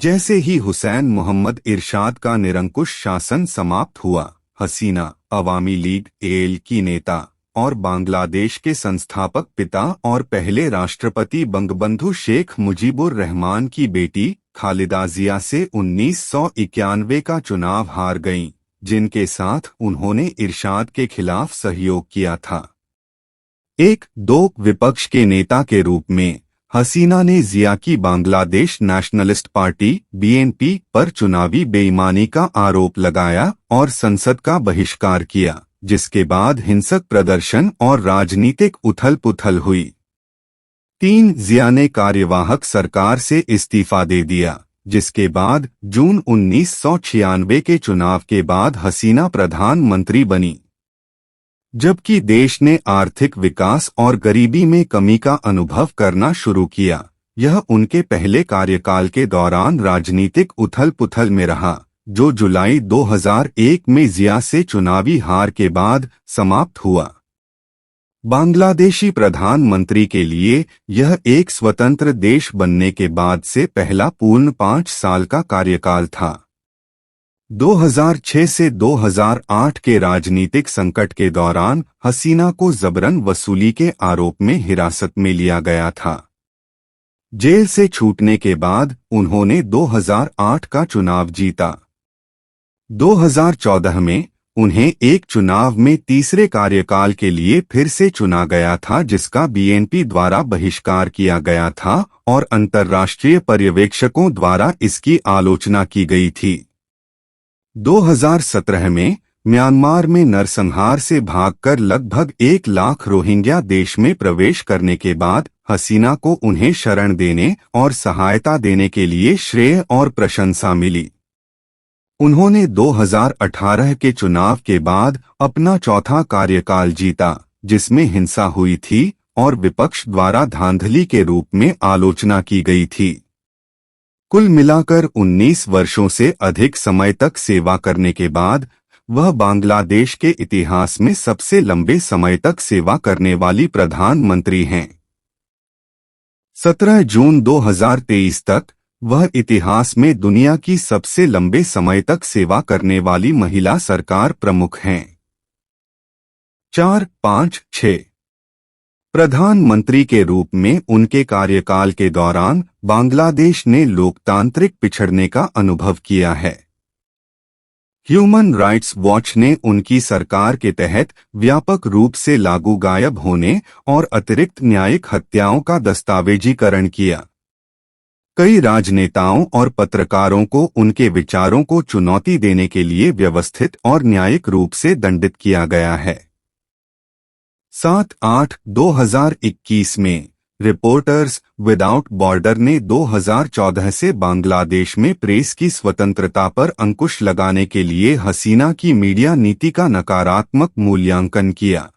जैसे ही हुसैन मोहम्मद इरशाद का निरंकुश शासन समाप्त हुआ, हसीना अवामी लीग AL की नेता और बांग्लादेश के संस्थापक पिता और पहले राष्ट्रपति बंगबंधु शेख मुजीबुर रहमान की बेटी खालिदा जिया से 1991 का चुनाव हार गईं, जिनके साथ उन्होंने इरशाद के खिलाफ सहयोग किया था। एक दो विपक्ष के नेता के रूप में हसीना ने जिया की बांग्लादेश नेशनलिस्ट पार्टी BNP पर चुनावी बेईमानी का आरोप लगाया और संसद का बहिष्कार किया, जिसके बाद हिंसक प्रदर्शन और राजनीतिक उथल-पुथल हुई। 3 जिया ने कार्यवाहक सरकार से इस्तीफा दे दिया, जिसके बाद जून 1996 के चुनाव के बाद हसीना प्रधानमंत्री बनी। जबकि देश ने आर्थिक विकास और गरीबी में कमी का अनुभव करना शुरू किया, यह उनके पहले कार्यकाल के दौरान राजनीतिक उथल-पुथल में रहा, जो जुलाई 2001 में जिया से चुनावी हार के बाद समाप्त हुआ। बांग्लादेशी प्रधानमंत्री के लिए यह एक स्वतंत्र देश बनने के बाद से पहला पूर्ण 5 साल का कार्यकाल था। 2006 से 2008 के राजनीतिक संकट के दौरान हसीना को जबरन वसूली के आरोप में हिरासत में लिया गया था। जेल से छूटने के बाद उन्होंने 2008 का चुनाव जीता। 2014 में उन्हें एक चुनाव में तीसरे कार्यकाल के लिए फिर से चुना गया था, जिसका BNP द्वारा बहिष्कार किया गया था और अंतर्राष्ट्रीय पर्यवेक्षकों द्वारा इसकी आलोचना की गई थी। 2017 में म्यांमार में नरसंहार से भागकर लगभग 1 लाख रोहिंग्या देश में प्रवेश करने के बाद हसीना को उन्हें शरण देने और सहायता देने के लिए श्रेय और प्रशंसा मिली। उन्होंने 2018 के चुनाव के बाद अपना चौथा कार्यकाल जीता, जिसमें हिंसा हुई थी और विपक्ष द्वारा धांधली के रूप में आलोचना की गई थी। कुल मिलाकर 19 वर्षों से अधिक समय तक सेवा करने के बाद वह बांग्लादेश के इतिहास में सबसे लंबे समय तक सेवा करने वाली प्रधानमंत्री हैं। 17 जून 2023 तक वह इतिहास में दुनिया की सबसे लंबे समय तक सेवा करने वाली महिला सरकार प्रमुख हैं। 4-5-6 प्रधानमंत्री के रूप में उनके कार्यकाल के दौरान बांग्लादेश ने लोकतांत्रिक पिछड़ने का अनुभव किया है। ह्यूमन राइट्स वॉच ने उनकी सरकार के तहत व्यापक रूप से लागू गायब होने और अतिरिक्त न्यायिक हत्याओं का दस्तावेजीकरण किया। कई राजनेताओं और पत्रकारों को उनके विचारों को चुनौती देने के लिए व्यवस्थित और न्यायिक रूप से दंडित किया गया है। 7-8-2021 में रिपोर्टर्स विदाउट बॉर्डर ने 2014 से बांग्लादेश में प्रेस की स्वतंत्रता पर अंकुश लगाने के लिए हसीना की मीडिया नीति का नकारात्मक मूल्यांकन किया।